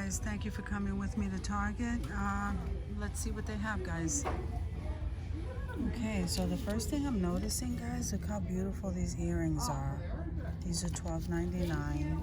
guys, thank you for coming with me to Target. Let's see what they have, guys. Okay, so the first thing I'm noticing, guys, look how beautiful these earrings are. These are $12.99.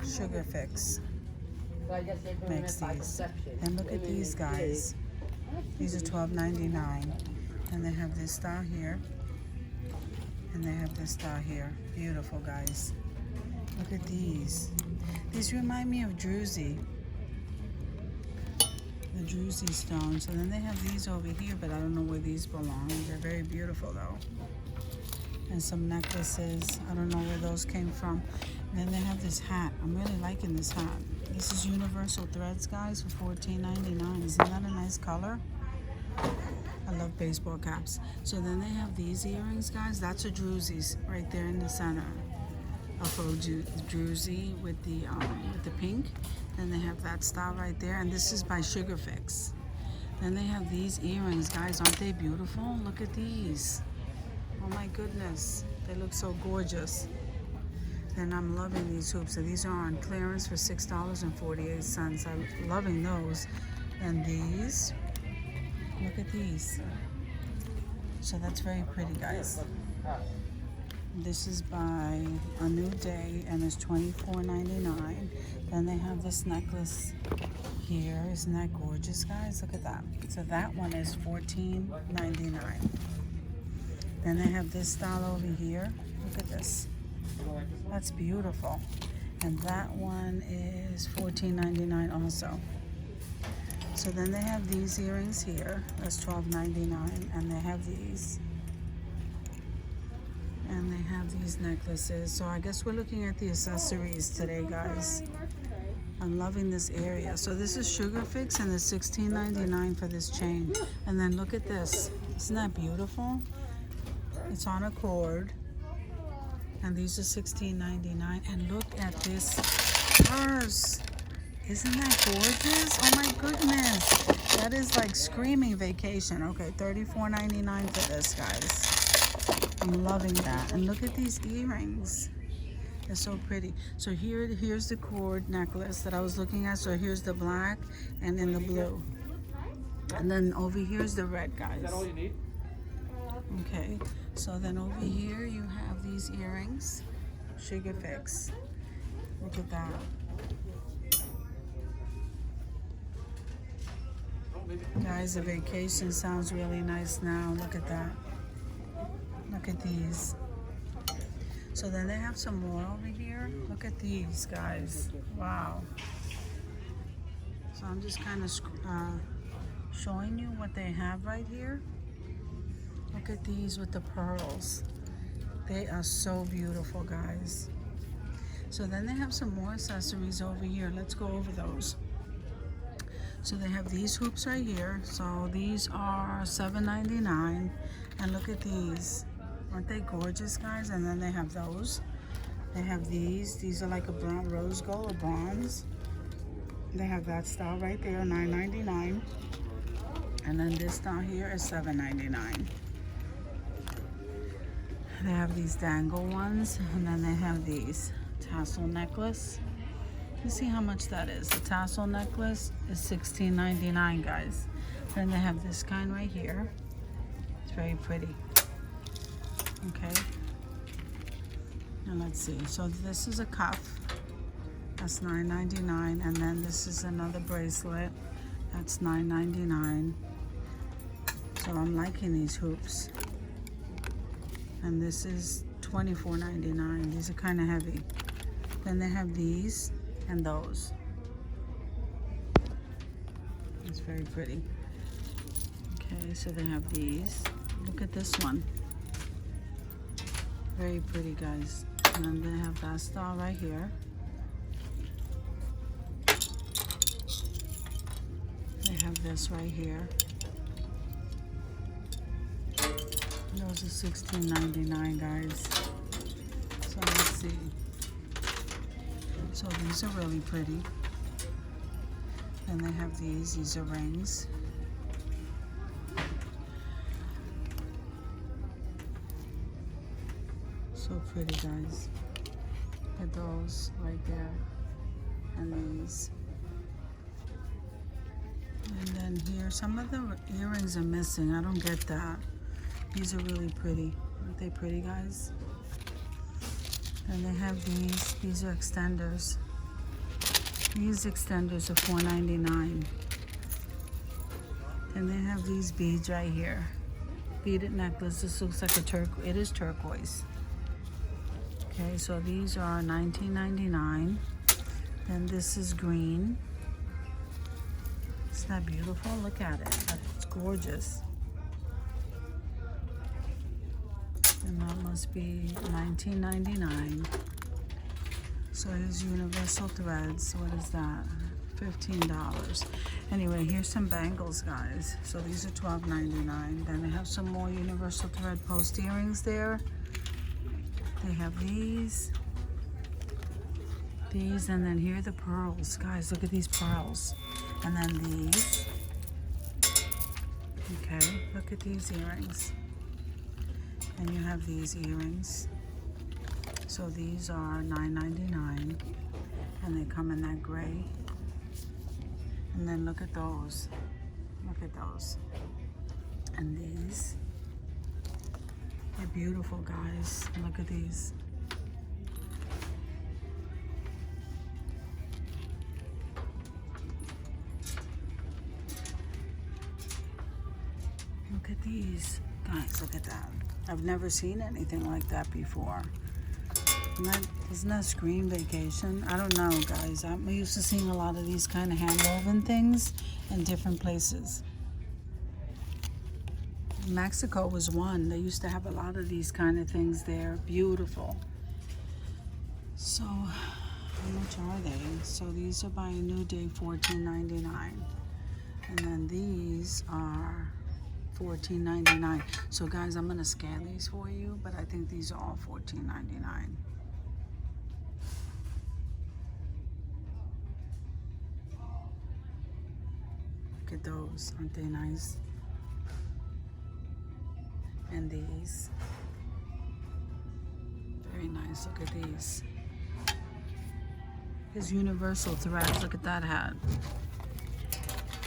Sugar Fix makes these. And look at these, guys. These are $12.99. And they have this star here. And they have this star here. Beautiful, guys. Look at these. These remind me of druzy. The druzy stones. And then they have these over here, but I don't know where these belong. They're very beautiful, though. And some necklaces. I don't know where those came from. And then they have this hat. I'm really liking this hat. This is Universal Threads, guys, for $14.99. Isn't that a nice color? I love baseball caps. So then they have these earrings, guys. That's a druzy's right there in the center. A faux druzy with the pink. Then they have that style right there, and this is by Sugar Fix. Then they have these earrings, guys. Aren't they beautiful? Look at these. Oh my goodness, they look so gorgeous. And I'm loving these hoops. So these are on clearance for $6.48. I'm loving those. And these, look at these. So that's very pretty, guys. This is by A New Day, and it's $24.99. Then they have this necklace here. Isn't that gorgeous, guys? Look at that. So that one is $14.99. Then they have this style over here. Look at this. That's beautiful. And that one is $14.99 also. So then they have these earrings here. That's $12.99. And they have these. And they have these necklaces. So I guess we're looking at the accessories today, guys. I'm loving this area. So this is Sugar Fix, and it's $16.99 for this chain. And then look at this. Isn't that beautiful? It's on a cord. And these are $16.99. And look at this purse. Isn't that gorgeous? Oh my goodness. That is like screaming vacation. Okay, $34.99 for this, guys. I'm loving that. And look at these earrings. They're so pretty. So here's the cord necklace that I was looking at. So here's the black and then the blue. And then over here's the red, guys. Is that all you need? Okay. So then over here you have these earrings. Sugar Fix. Look at that. Guys, the vacation sounds really nice now. Look at that. Look at these. So then they have some more over here. Look at these, guys. Wow. So I'm just kind of showing you what they have right here. Look at these with the pearls. They are so beautiful, guys. So then they have some more accessories over here. Let's go over those. So they have these hoops right here. So these are $7.99. And look at these. Aren't they gorgeous, guys? And then they have those. They have these. These are like a brown rose gold or bronze. They have that style right there, $9.99. And then this style here is $7.99. They have these dangle ones, and then they have these tassel necklace. You see how much that is. The tassel necklace is $16.99, guys. Then they have this kind right here. It's very pretty. Okay. And let's see. So this is a cuff. That's $9.99. And then this is another bracelet. That's $9.99. So I'm liking these hoops. And this is $24.99. These are kind of heavy. Then they have these and those. It's very pretty. Okay, so they have these. Look at this one. Very pretty, guys. And then they have that style right here. They have this right here. Those are $16.99, guys. So let's see. So these are really pretty. And they have these. These are rings. So pretty, guys. Look at those right there. And these. here. Some of the earrings are missing. I don't get that. These are really pretty. Aren't they pretty, guys? And they have these. These are extenders. These extenders are $4.99. And they have these beads right here. Beaded necklace. This looks like a turquoise. It is turquoise. Okay, so these are $19.99. Then this is green. Isn't that beautiful? Look at it. That's gorgeous. And that must be $19.99. So here's universal threads. What is that? $15. Anyway, here's some bangles, guys. So these are $12.99. Then they have some more universal thread post earrings there. They have these, and then here are the pearls. Guys, look at these pearls. And then these. Okay, look at these earrings. And you have these earrings. So these are $9.99. And they come in that gray. And then look at those. Look at those. And these. They're beautiful, guys. Look at these. Look at these. Guys, look at that. I've never seen anything like that before. Isn't that Screen Vacation? I don't know, guys. I'm used to seeing a lot of these kind of hand-woven things in different places. Mexico was one. They used to have a lot of these kind of things there. Beautiful. So, how much are they? So these are by a new day, $14.99. And then these are $14.99. So guys, I'm gonna scan these for you, but I think these are all $14.99. Look at those, aren't they nice? And these, very nice. Look at these. Here's universal threads. Look at that hat.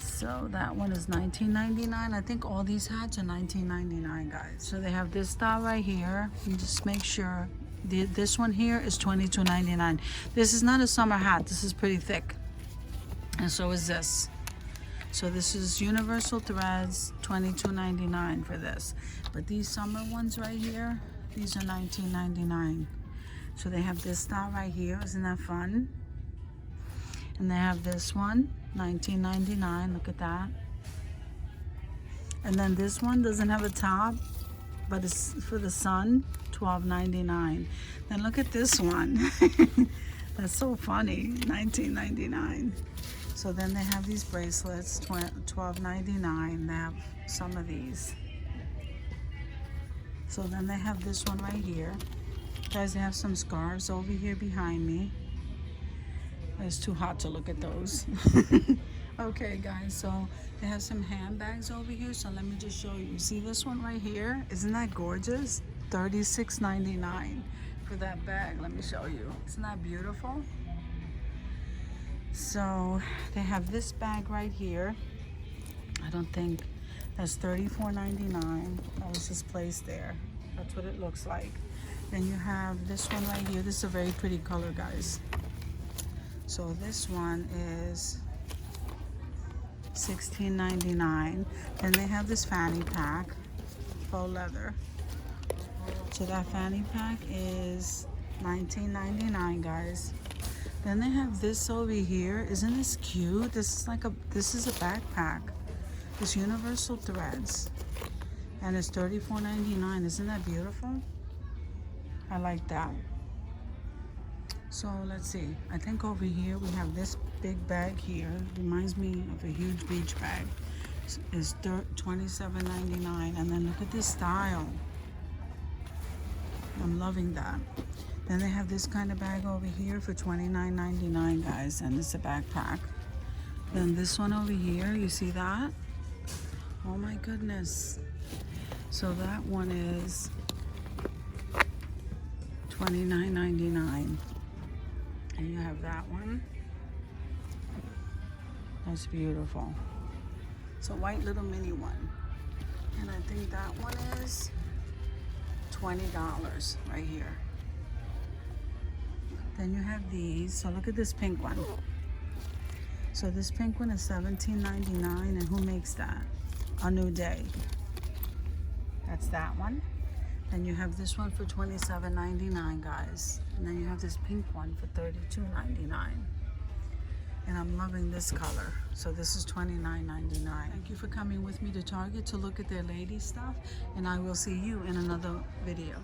So that one is $19.99. I think all these hats are $19.99, guys. So they have this style right here. You just make sure. This one here is $22.99. This is not a summer hat. This is pretty thick. And so is this. So this is universal threads, $22.99 for this. But these summer ones right here, these are $19.99. So they have this style right here. Isn't that fun? And they have this one, $19.99. Look at that. And then this one doesn't have a top, but it's for the sun, $12.99. Then look at this one. That's so funny, $19.99. So then they have these bracelets, $12.99. They have some of these. So then they have this one right here. Guys, they have some scarves over here behind me. It's too hot to look at those. Okay, guys, so they have some handbags over here. So let me just show you. See this one right here? Isn't that gorgeous? $36.99 for that bag. Let me show you. Isn't that beautiful? So they have this bag right here. I don't think that's $34.99. That was just placed there. That's what it looks like. Then you have this one right here. This is a very pretty color, guys. So this one is $16.99. Then they have this fanny pack, faux leather. So that fanny pack is $19.99, guys. Then they have this over here. Isn't this cute? This is a backpack. It's universal threads. And it's $34.99. Isn't that beautiful? I like that. So let's see. I think over here we have this big bag here. Reminds me of a huge beach bag. It's $27.99. And then look at this style. I'm loving that. Then they have this kind of bag over here for $29.99, guys, and it's a backpack. Then this one over here, you see that? Oh my goodness. So that one is $29.99. And you have that one. That's beautiful. It's a white little mini one. And I think that one is $20 right here. Then you have these. So look at this pink one. So this pink one is $17.99, and who makes that? A New Day. That's that one. Then you have this one for $27.99, guys. And then you have this pink one for $32.99. And I'm loving this color. So this is $29.99. Thank you for coming with me to Target to look at their lady stuff. And I will see you in another video.